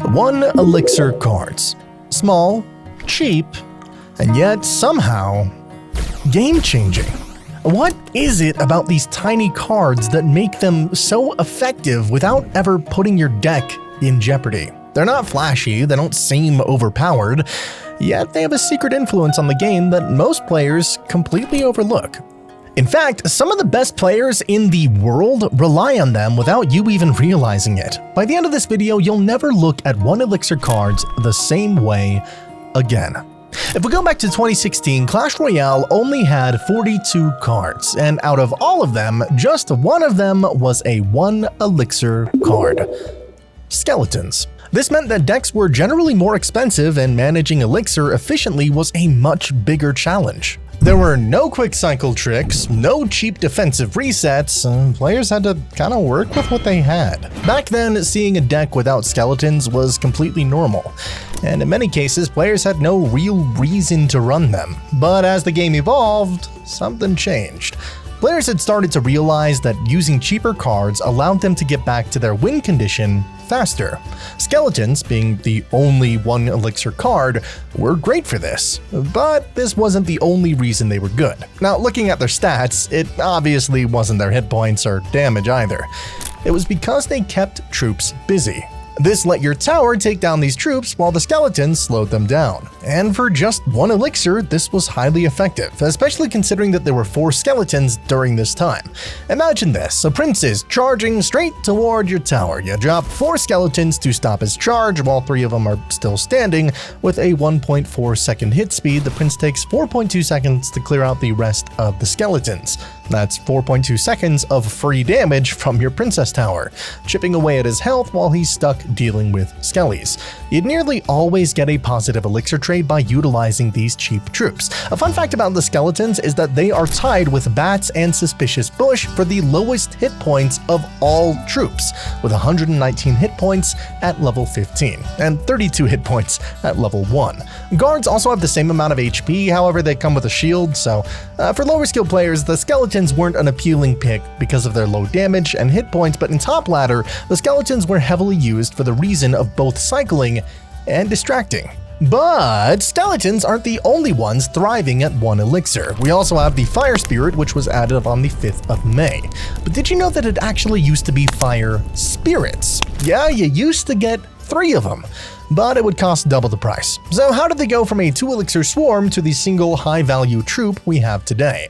1 Elixir cards. Small, cheap, and yet somehow game-changing. What is it about these tiny cards that make them so effective without ever putting your deck in jeopardy? They're not flashy, they don't seem overpowered, yet they have a secret influence on the game that most players completely overlook. In fact, some of the best players in the world rely on them without you even realizing it. By the end of this video, you'll never look at 1 Elixir cards the same way again. If we go back to 2016, Clash Royale only had 42 cards, and out of all of them, just one of them was a 1 Elixir card. Skeletons. This meant that decks were generally more expensive, and managing Elixir efficiently was a much bigger challenge. There were no quick cycle tricks, no cheap defensive resets, players had to kinda work with what they had. Back then, seeing a deck without skeletons was completely normal, and in many cases, players had no real reason to run them. But as the game evolved, something changed. Players had started to realize that using cheaper cards allowed them to get back to their win condition faster. Skeletons, being the only 1 Elixir card, were great for this, but this wasn't the only reason they were good. Now, looking at their stats, it obviously wasn't their hit points or damage either. It was because they kept troops busy. This let your tower take down these troops while the skeletons slowed them down. And for just 1 Elixir, this was highly effective, especially considering that there were 4 skeletons during this time. Imagine this, a prince is charging straight toward your tower. You drop 4 skeletons to stop his charge while 3 of them are still standing. With a 1.4 second hit speed, the prince takes 4.2 seconds to clear out the rest of the skeletons. That's 4.2 seconds of free damage from your princess tower, chipping away at his health while he's stuck dealing with skellies. You'd nearly always get a positive elixir trade by utilizing these cheap troops. A fun fact about the skeletons is that they are tied with bats and suspicious bush for the lowest hit points of all troops, with 119 hit points at level 15 and 32 hit points at level 1. Guards also have the same amount of HP, however they come with a shield, so for lower skill players, the skeletons weren't an appealing pick because of their low damage and hit points, but in top ladder, the skeletons were heavily used for the reason of both cycling and distracting. But skeletons aren't the only ones thriving at 1 Elixir. We also have the Fire Spirit, which was added on the 5th of May. But did you know that it actually used to be Fire Spirits? Yeah, you used to get 3 of them, but it would cost double the price. So how did they go from a 2 Elixir swarm to the single high-value troop we have today?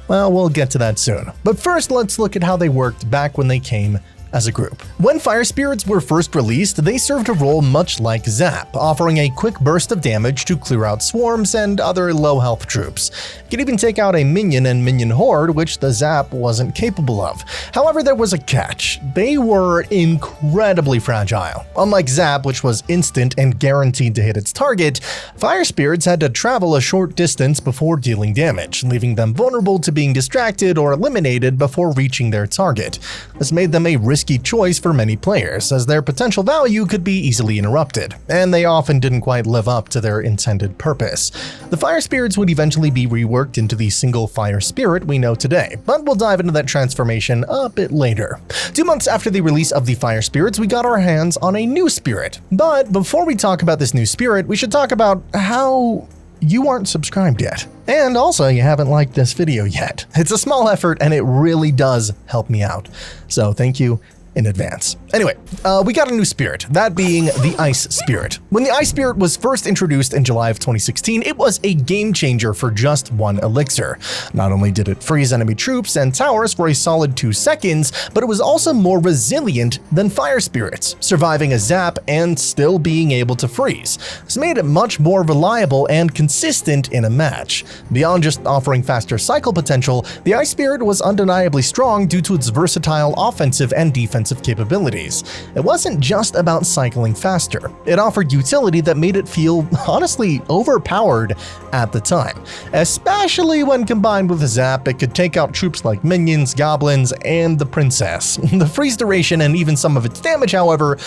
Well, we'll get to that soon. But first, let's look at how they worked back when they came as a group. When Fire Spirits were first released, they served a role much like Zap, offering a quick burst of damage to clear out swarms and other low-health troops. You could even take out a minion and minion horde, which the Zap wasn't capable of. However, there was a catch. They were incredibly fragile. Unlike Zap, which was instant and guaranteed to hit its target, Fire Spirits had to travel a short distance before dealing damage, leaving them vulnerable to being distracted or eliminated before reaching their target. This made them a risky choice for many players, as their potential value could be easily interrupted, and they often didn't quite live up to their intended purpose. The Fire Spirits would eventually be reworked into the single Fire Spirit we know today, but we'll dive into that transformation a bit later. 2 months after the release of the Fire Spirits, we got our hands on a new spirit. But before we talk about this new spirit, we should talk about how you aren't subscribed yet. And also, you haven't liked this video yet. It's a small effort and it really does help me out. So thank you in advance. Anyway, we got a new spirit, that being the Ice Spirit. When the Ice Spirit was first introduced in July of 2016, it was a game changer for just 1 Elixir. Not only did it freeze enemy troops and towers for a solid 2 seconds, but it was also more resilient than Fire Spirits, surviving a zap and still being able to freeze. This made it much more reliable and consistent in a match. Beyond just offering faster cycle potential, the Ice Spirit was undeniably strong due to its versatile offensive and defensive capabilities. It wasn't just about cycling faster. It offered utility that made it feel, honestly, overpowered at the time. Especially when combined with a zap, it could take out troops like minions, goblins, and the princess. The freeze duration and even some of its damage, however,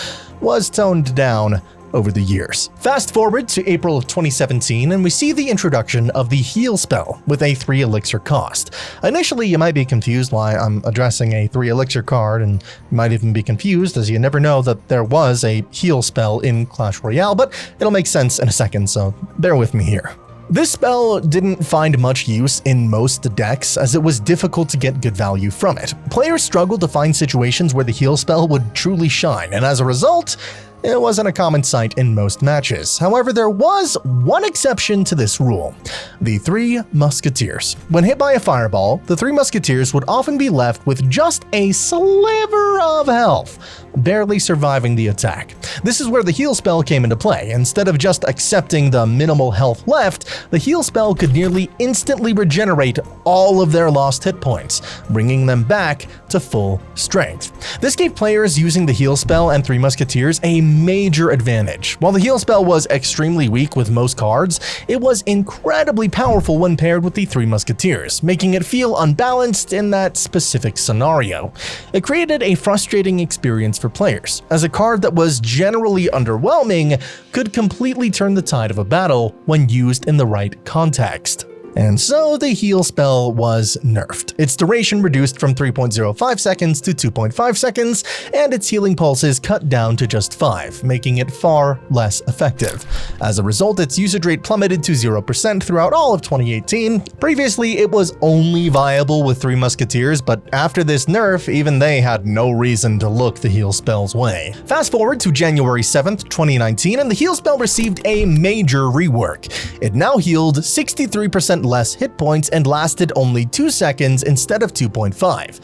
was toned down over the years. Fast forward to April of 2017 and we see the introduction of the heal spell with a 3 elixir cost. Initially, you might be confused why I'm addressing a 3 elixir card, and you might even be confused as you never know that there was a heal spell in Clash Royale, but it'll make sense in a second, so bear with me here. This spell didn't find much use in most decks as it was difficult to get good value from it. Players struggled to find situations where the heal spell would truly shine, and as a result, it wasn't a common sight in most matches. However, there was one exception to this rule: the 3 Musketeers. When hit by a fireball, the 3 Musketeers would often be left with just a sliver of health, barely surviving the attack. This is where the heal spell came into play. Instead of just accepting the minimal health left, the heal spell could nearly instantly regenerate all of their lost hit points, bringing them back to full strength. This gave players using the heal spell and 3 Musketeers a major advantage. While the heal spell was extremely weak with most cards, it was incredibly powerful when paired with the 3 Musketeers, making it feel unbalanced in that specific scenario. It created a frustrating experience for players, as a card that was generally underwhelming could completely turn the tide of a battle when used in the right context. And so the heal spell was nerfed. Its duration reduced from 3.05 seconds to 2.5 seconds, and its healing pulses cut down to just 5, making it far less effective. As a result, its usage rate plummeted to 0% throughout all of 2018. Previously, it was only viable with 3 Musketeers, but after this nerf, even they had no reason to look the heal spell's way. Fast forward to January 7th, 2019, and the heal spell received a major rework. It now healed 63% less hit points and lasted only 2 seconds instead of 2.5.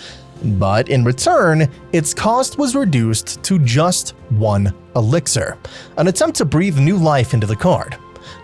But in return, its cost was reduced to just 1 elixir, an attempt to breathe new life into the card.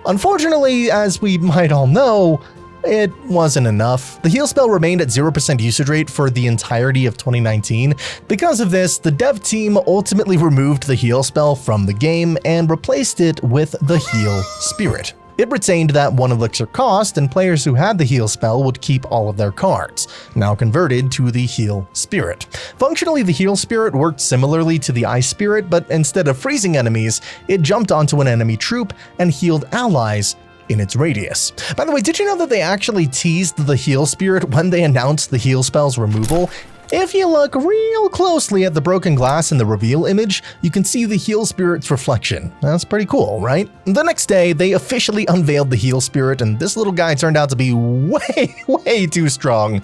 Unfortunately, as we might all know, it wasn't enough. The heal spell remained at 0% usage rate for the entirety of 2019. Because of this, the dev team ultimately removed the heal spell from the game and replaced it with the heal spirit. It retained that 1 elixir cost, and players who had the heal spell would keep all of their cards, now converted to the heal spirit. Functionally, the heal spirit worked similarly to the ice spirit, but instead of freezing enemies, it jumped onto an enemy troop and healed allies in its radius. By the way, did you know that they actually teased the heal spirit when they announced the heal spell's removal? If you look real closely at the broken glass in the reveal image, you can see the heal spirit's reflection. That's pretty cool, right? The next day, they officially unveiled the heal spirit, and this little guy turned out to be way too strong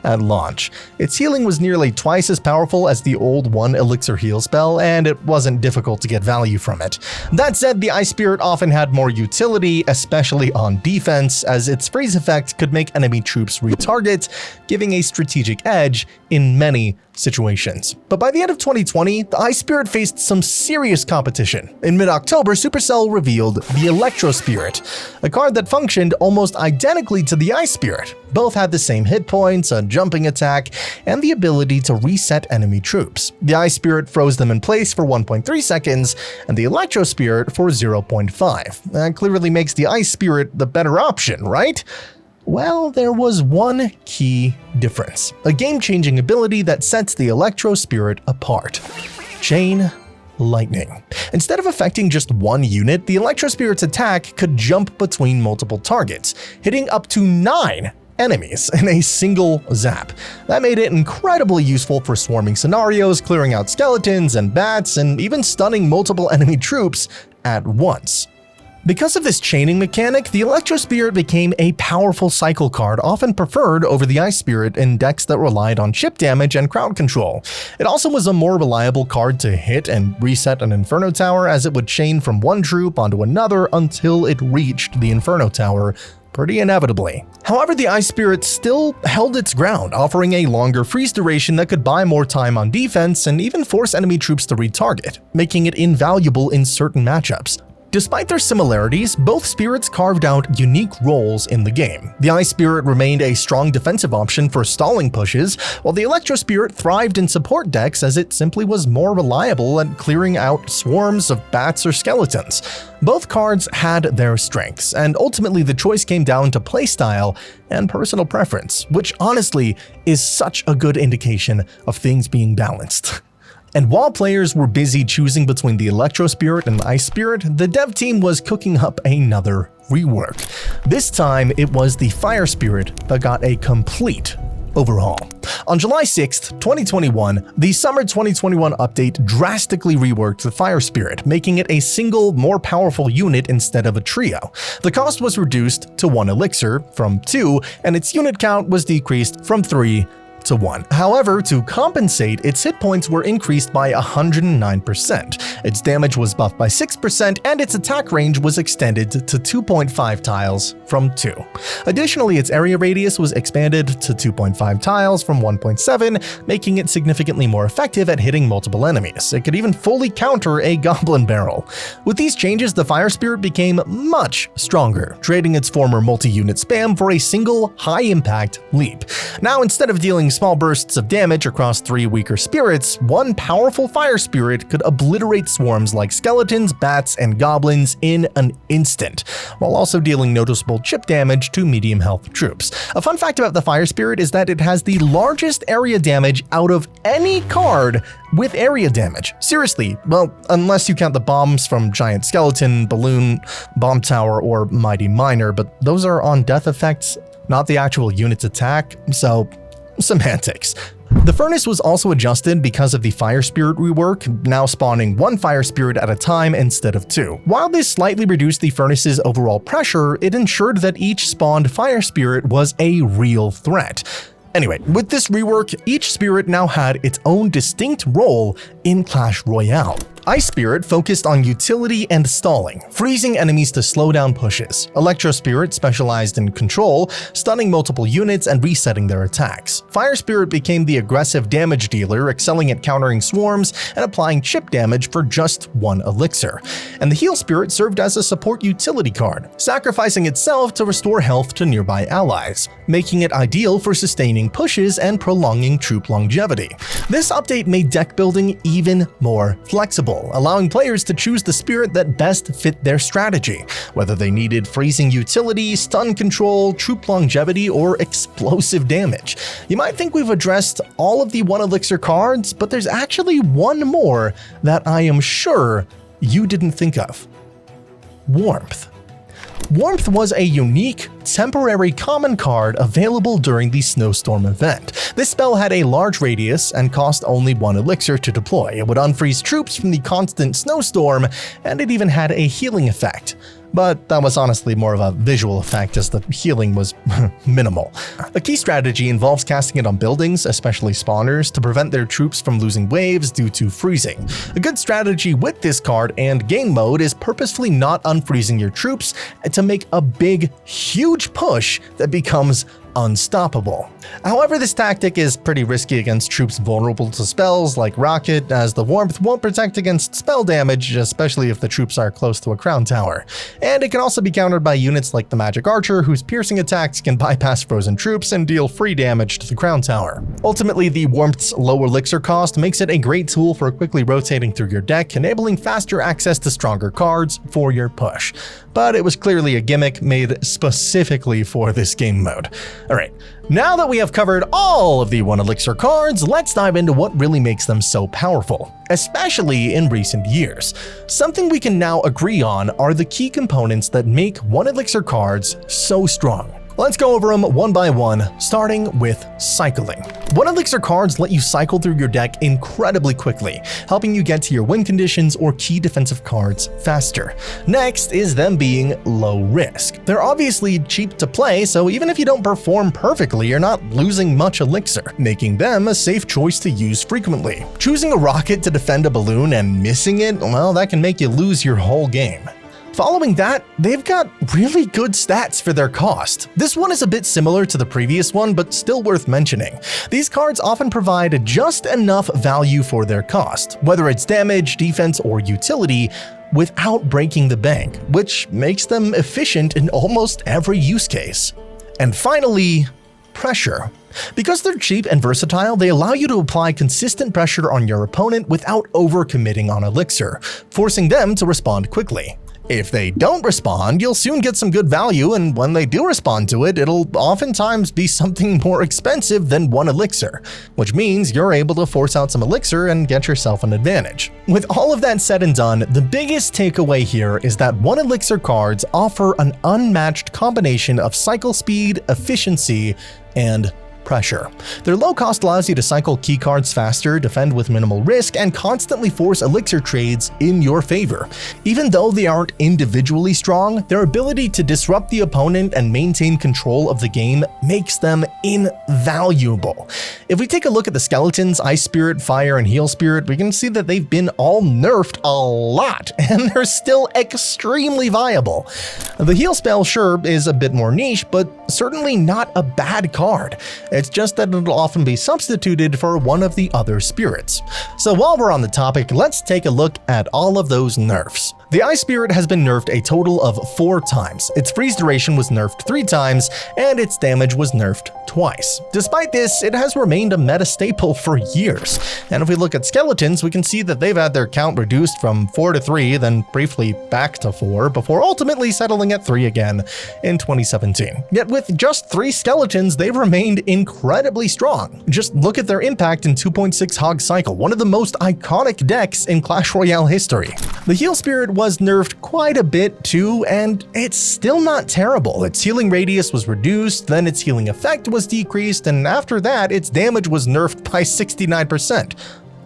at launch. Its healing was nearly twice as powerful as the old 1 elixir heal spell, and it wasn't difficult to get value from it. That said, the ice spirit often had more utility, especially on defense, as its freeze effect could make enemy troops retarget, giving a strategic edge in many situations. But by the end of 2020, the Ice Spirit faced some serious competition. In mid-October, Supercell revealed the Electro Spirit, a card that functioned almost identically to the Ice Spirit. Both had the same hit points, a jumping attack, and the ability to reset enemy troops. The Ice Spirit froze them in place for 1.3 seconds, and the Electro Spirit for 0.5. That clearly makes the Ice Spirit the better option, right? Well, there was one key difference, a game-changing ability that sets the Electro Spirit apart: Chain Lightning. Instead of affecting just one unit, the Electro Spirit's attack could jump between multiple targets, hitting up to 9 enemies in a single zap. That made it incredibly useful for swarming scenarios, clearing out skeletons and bats, and even stunning multiple enemy troops at once. Because of this chaining mechanic, the Electro Spirit became a powerful cycle card, often preferred over the Ice Spirit in decks that relied on chip damage and crowd control. It also was a more reliable card to hit and reset an Inferno Tower, as it would chain from one troop onto another until it reached the Inferno Tower pretty inevitably. However, the Ice Spirit still held its ground, offering a longer freeze duration that could buy more time on defense and even force enemy troops to retarget, making it invaluable in certain matchups. Despite their similarities, both spirits carved out unique roles in the game. The Ice Spirit remained a strong defensive option for stalling pushes, while the Electro Spirit thrived in support decks as it simply was more reliable at clearing out swarms of bats or skeletons. Both cards had their strengths, and ultimately the choice came down to playstyle and personal preference, which honestly is such a good indication of things being balanced. And while players were busy choosing between the Electro Spirit and Ice Spirit, the dev team was cooking up another rework. This time, it was the Fire Spirit that got a complete overhaul. On July 6th, 2021, the Summer 2021 update drastically reworked the Fire Spirit, making it a single, more powerful unit instead of a trio. The cost was reduced to 1 Elixir from 2, and its unit count was decreased from 3 to 1. However, to compensate, its hit points were increased by 109%, its damage was buffed by 6%, and its attack range was extended to 2.5 tiles from 2. Additionally, its area radius was expanded to 2.5 tiles from 1.7, making it significantly more effective at hitting multiple enemies. It could even fully counter a goblin barrel. With these changes, the Fire Spirit became much stronger, trading its former multi-unit spam for a single high-impact leap. Now, instead of dealing small bursts of damage across 3 weaker spirits, one powerful Fire Spirit could obliterate swarms like skeletons, bats, and goblins in an instant, while also dealing noticeable chip damage to medium health troops. A fun fact about the Fire Spirit is that it has the largest area damage out of any card with area damage. Seriously, well, unless you count the bombs from Giant Skeleton, Balloon, Bomb Tower, or Mighty Miner, but those are on death effects, not the actual unit's attack, so semantics. The furnace was also adjusted because of the Fire Spirit rework, now spawning 1 Fire Spirit at a time instead of 2. While this slightly reduced the furnace's overall pressure, it ensured that each spawned Fire Spirit was a real threat. Anyway, with this rework, each spirit now had its own distinct role in Clash Royale. Ice Spirit focused on utility and stalling, freezing enemies to slow down pushes. Electro Spirit specialized in control, stunning multiple units and resetting their attacks. Fire Spirit became the aggressive damage dealer, excelling at countering swarms and applying chip damage for just 1 Elixir. And the Heal Spirit served as a support utility card, sacrificing itself to restore health to nearby allies, making it ideal for sustaining pushes and prolonging troop longevity. This update made deck building even more flexible, allowing players to choose the spirit that best fit their strategy, whether they needed freezing utility, stun control, troop longevity, or explosive damage. You might think we've addressed all of the 1 Elixir cards, but there's actually one more that I am sure you didn't think of. Warmth. Warmth was a unique, temporary common card available during the Snowstorm event. This spell had a large radius and cost only 1 Elixir to deploy. It would unfreeze troops from the constant snowstorm, and it even had a healing effect. But that was honestly more of a visual effect, as the healing was minimal. A key strategy involves casting it on buildings, especially spawners, to prevent their troops from losing waves due to freezing. A good strategy with this card and game mode is purposefully not unfreezing your troops to make a big, huge push that becomes unstoppable. However, this tactic is pretty risky against troops vulnerable to spells like Rocket, as the Warmth won't protect against spell damage, especially if the troops are close to a crown tower. And it can also be countered by units like the Magic Archer, whose piercing attacks can bypass frozen troops and deal free damage to the crown tower. Ultimately, the Warmth's low elixir cost makes it a great tool for quickly rotating through your deck, enabling faster access to stronger cards for your push. But it was clearly a gimmick made specifically for this game mode. Alright, now that we have covered all of the 1 Elixir cards, let's dive into what really makes them so powerful, especially in recent years. Something we can now agree on are the key components that make 1 Elixir cards so strong. Let's go over them one by one, starting with cycling. 1 Elixir cards let you cycle through your deck incredibly quickly, helping you get to your win conditions or key defensive cards faster. Next is them being low risk. They're obviously cheap to play, so even if you don't perform perfectly, you're not losing much elixir, making them a safe choice to use frequently. Choosing a rocket to defend a balloon and missing it, well, that can make you lose your whole game. Following that, they've got really good stats for their cost. This one is a bit similar to the previous one, but still worth mentioning. These cards often provide just enough value for their cost, whether it's damage, defense, or utility, without breaking the bank, which makes them efficient in almost every use case. And finally, pressure. Because they're cheap and versatile, they allow you to apply consistent pressure on your opponent without overcommitting on elixir, forcing them to respond quickly. If they don't respond, you'll soon get some good value, and when they do respond to it, it'll oftentimes be something more expensive than one elixir, which means you're able to force out some elixir and get yourself an advantage. With all of that said and done, the biggest takeaway here is that one elixir cards offer an unmatched combination of cycle speed, efficiency, and pressure. Their low cost allows you to cycle key cards faster, defend with minimal risk, and constantly force elixir trades in your favor. Even though they aren't individually strong, their ability to disrupt the opponent and maintain control of the game makes them invaluable. If we take a look at the skeletons, Ice Spirit, Fire, and Heal Spirit, we can see that they've been all nerfed a lot, and they're still extremely viable. The Heal spell, sure, is a bit more niche, but certainly not a bad card. It's just that it'll often be substituted for one of the other spirits. So while we're on the topic, let's take a look at all of those nerfs. The Ice Spirit has been nerfed a total of 4 times, its freeze duration was nerfed 3 times, and its damage was nerfed twice. Despite this, it has remained a meta staple for years, and if we look at skeletons, we can see that they've had their count reduced from 4 to 3, then briefly back to 4, before ultimately settling at 3 again in 2017. Yet with just 3 skeletons, they've remained incredibly strong. Just look at their impact in 2.6 Hog Cycle, one of the most iconic decks in Clash Royale history. The Heal Spirit was nerfed quite a bit too, and it's still not terrible. Its healing radius was reduced, then its healing effect was decreased, and after that, its damage was nerfed by 69%.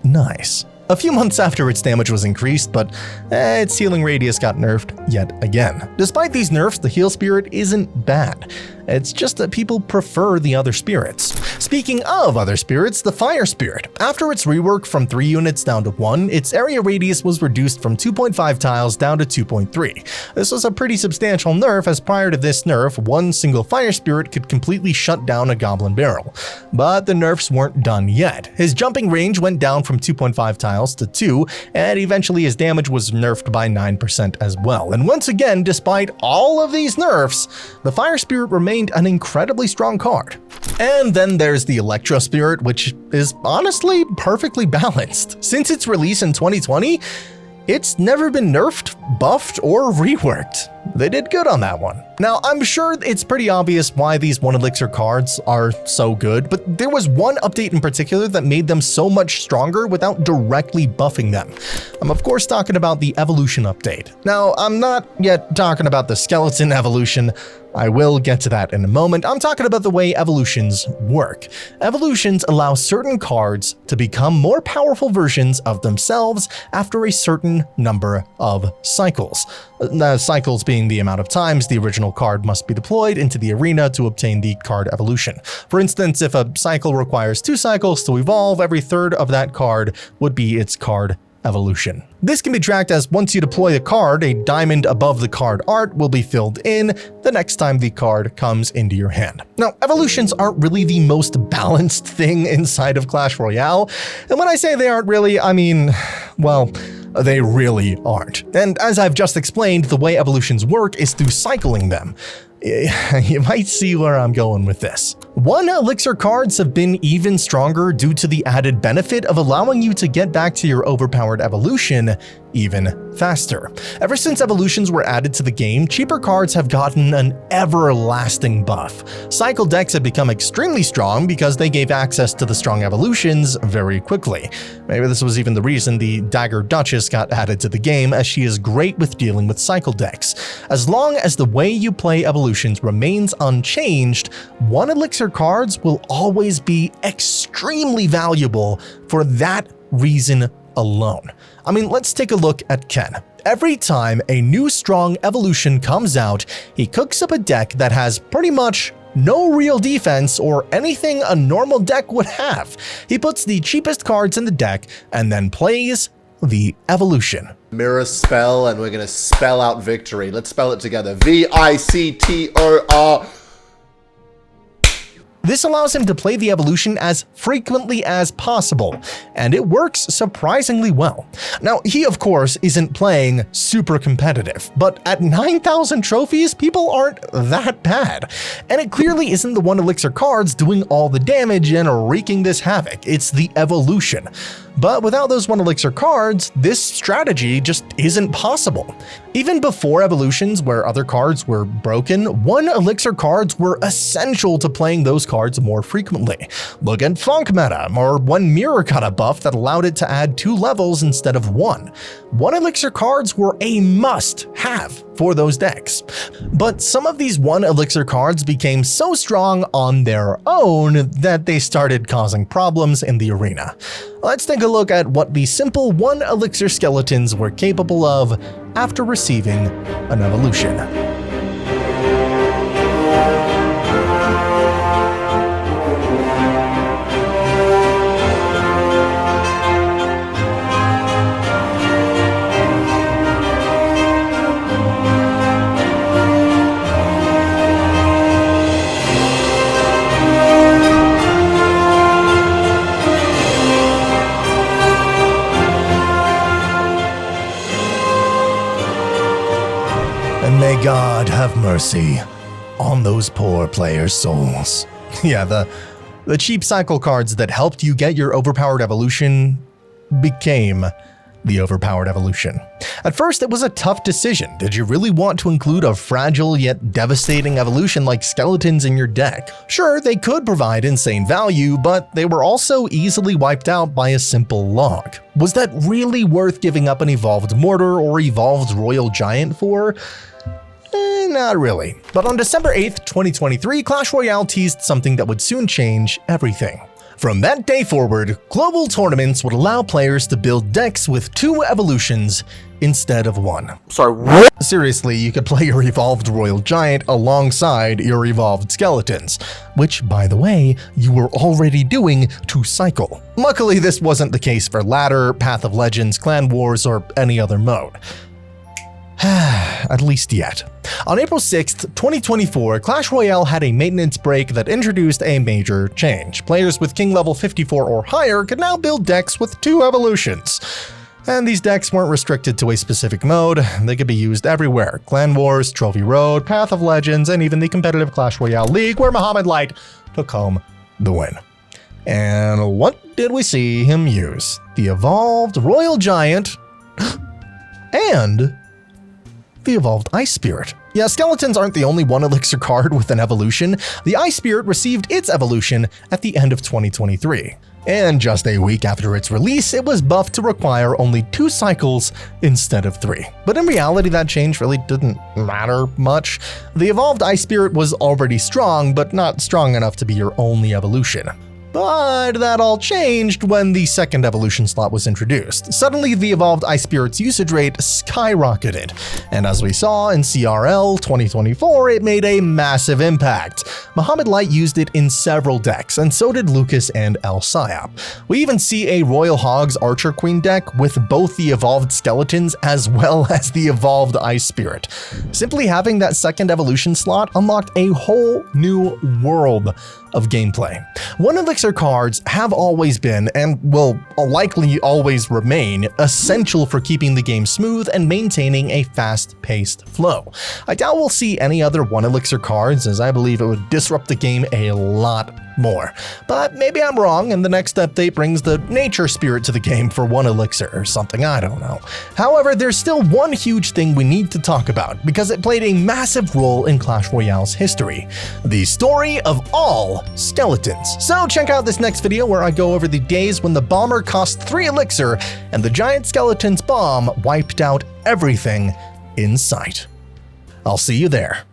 Nice. A few months after its damage was increased, but its healing radius got nerfed yet again. Despite these nerfs, the Heal Spirit isn't bad. It's just that people prefer the other spirits. Speaking of other spirits, the Fire Spirit. After its rework from 3 units down to 1, its area radius was reduced from 2.5 tiles down to 2.3. This was a pretty substantial nerf, as prior to this nerf, one single Fire Spirit could completely shut down a Goblin Barrel. But the nerfs weren't done yet. His jumping range went down from 2.5 tiles to 2, and eventually his damage was nerfed by 9% as well. And once again, despite all of these nerfs, the Fire Spirit remained an incredibly strong card. And then there's the Electro Spirit, which is honestly perfectly balanced. Since its release in 2020, it's never been nerfed, buffed, or reworked. They did good on that one. Now, I'm sure it's pretty obvious why these 1 elixir cards are so good, but there was one update in particular that made them so much stronger without directly buffing them. I'm of course talking about the evolution update. Now, I'm not yet talking about the skeleton evolution. I will get to that in a moment. I'm talking about the way evolutions work. Evolutions allow certain cards to become more powerful versions of themselves after a certain number of cycles. Cycles being the amount of times the original card must be deployed into the arena to obtain the card evolution. For instance, if a cycle requires 2 cycles to evolve, every third of that card would be its card evolution. This can be tracked as once you deploy a card, a diamond above the card art will be filled in the next time the card comes into your hand. Now, evolutions aren't really the most balanced thing inside of Clash Royale, and when I say they aren't really, I mean, well, they really aren't. And as I've just explained, the way evolutions work is through cycling them. You might see where I'm going with this. 1 elixir cards have been even stronger due to the added benefit of allowing you to get back to your overpowered evolution even faster. Ever since evolutions were added to the game, cheaper cards have gotten an everlasting buff. Cycle decks have become extremely strong because they gave access to the strong evolutions very quickly. Maybe this was even the reason the Dagger Duchess got added to the game, as she is great with dealing with cycle decks. As long as the way you play evolutions remains unchanged, 1 elixir cards will always be extremely valuable for that reason alone. I mean, let's take a look at Ken. Every time a new strong evolution comes out, he cooks up a deck that has pretty much no real defense or anything a normal deck would have. He puts the cheapest cards in the deck and then plays the evolution. Mirror spell, and we're gonna spell out victory. Let's spell it together. V-I-C-T-O-R. This allows him to play the evolution as frequently as possible, and it works surprisingly well. Now, he of course isn't playing super competitive, but at 9,000 trophies, people aren't that bad. And it clearly isn't the 1 Elixir cards doing all the damage and wreaking this havoc, it's the evolution. But without those 1 Elixir cards, this strategy just isn't possible. Even before evolutions where other cards were broken, 1 Elixir cards were essential to playing those cards more frequently. Look at Funk Meta, or when Mirror got a buff that allowed it to add 2 levels instead of 1. 1 Elixir cards were a must-have for those decks. But some of these 1 Elixir cards became so strong on their own that they started causing problems in the arena. Let's take a look at what the simple 1 Elixir skeletons were capable of after receiving an evolution. And may God have mercy on those poor players' souls. Yeah, the cheap cycle cards that helped you get your overpowered evolution became the overpowered evolution. At first, it was a tough decision. Did you really want to include a fragile yet devastating evolution like skeletons in your deck? Sure, they could provide insane value, but they were also easily wiped out by a simple log. Was that really worth giving up an evolved mortar or evolved royal giant for? Not really. But on December 8th, 2023, Clash Royale teased something that would soon change everything. From that day forward, global tournaments would allow players to build decks with 2 evolutions instead of 1. Sorry, what? Seriously, you could play your evolved royal giant alongside your evolved skeletons, which, by the way, you were already doing to cycle. Luckily, this wasn't the case for Ladder, Path of Legends, Clan Wars, or any other mode. At least yet. On April 6th, 2024, Clash Royale had a maintenance break that introduced a major change. Players with King level 54 or higher could now build decks with 2 evolutions. And these decks weren't restricted to a specific mode, they could be used everywhere. Clan Wars, Trophy Road, Path of Legends, and even the competitive Clash Royale League where Muhammad Light took home the win. And what did we see him use? The evolved Royal Giant and the evolved Ice Spirit. Yeah, skeletons aren't the only 1 Elixir card with an evolution. The Ice Spirit received its evolution at the end of 2023. And just a week after its release, it was buffed to require only 2 cycles instead of 3. But in reality, that change really didn't matter much. The evolved Ice Spirit was already strong, but not strong enough to be your only evolution. But that all changed when the second evolution slot was introduced. Suddenly, the evolved Ice Spirit's usage rate skyrocketed, and as we saw in CRL 2024, it made a massive impact. Muhammad Light used it in several decks, and so did Lucas and El Sayap. We even see a Royal Hogs Archer Queen deck with both the evolved skeletons as well as the evolved Ice Spirit. Simply having that second evolution slot unlocked a whole new world of gameplay. 1 Elixir cards have always been, and will likely always remain, essential for keeping the game smooth and maintaining a fast-paced flow. I doubt we'll see any other 1 Elixir cards, as I believe it would disrupt the game a lot more. But maybe I'm wrong, and the next update brings the nature spirit to the game for 1 Elixir or something, I don't know. However, there's still one huge thing we need to talk about, because it played a massive role in Clash Royale's history: the story of all skeletons. So check out this next video where I go over the days when the bomber cost 3 Elixir and the giant skeleton's bomb wiped out everything in sight. I'll see you there.